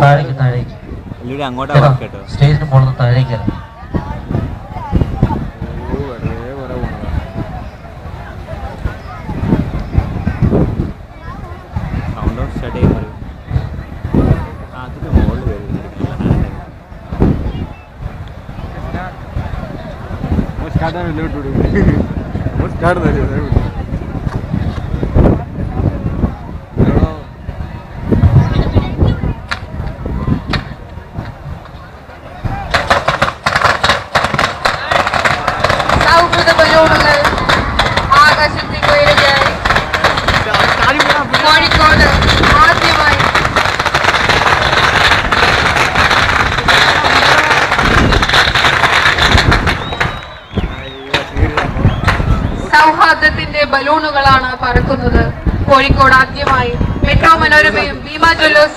താഴേക്ക് താഴേക്ക് സ്റ്റേജിന് മുകളിൽ താഴേക്ക് ഇറങ്ങി. സൗഹൃദ ബലൂണുകൾ ആകാശത്തേക്ക് ഉയരുകയായി. കോഴിക്കോട് ആദ്യമായി സൗഹാർദ്ദത്തിന്റെ ബലൂണുകളാണ് പറക്കുന്നത്. കോഴിക്കോട് ആദ്യമായി മെട്രോ മനോരമയും ഭീമ ജ്വല്ലേഴ്സ്